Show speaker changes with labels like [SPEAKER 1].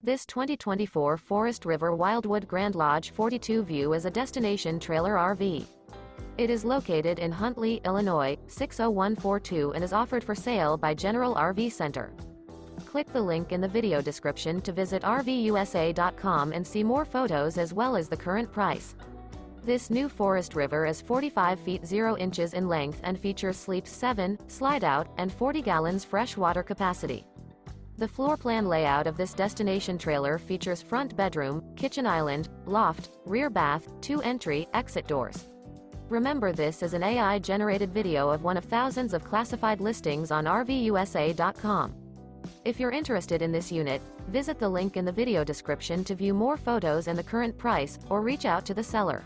[SPEAKER 1] This 2024 Forest River Wildwood Grand Lodge 42 View is a destination trailer RV. It is located in Huntley, Illinois, 60142 and is offered for sale by General RV Center. Click the link in the video description to visit RVUSA.com and see more photos as well as the current price. This new Forest River is 45 feet 0 inches in length and features sleeps 7, slide-out, and 40 gallons fresh water capacity. The floor plan layout of this destination trailer features front bedroom, kitchen island, loft, rear bath, 2 entry, exit doors. Remember, this is an AI-generated video of one of thousands of classified listings on RVUSA.com. If you're interested in this unit, visit the link in the video description to view more photos and the current price, or reach out to the seller.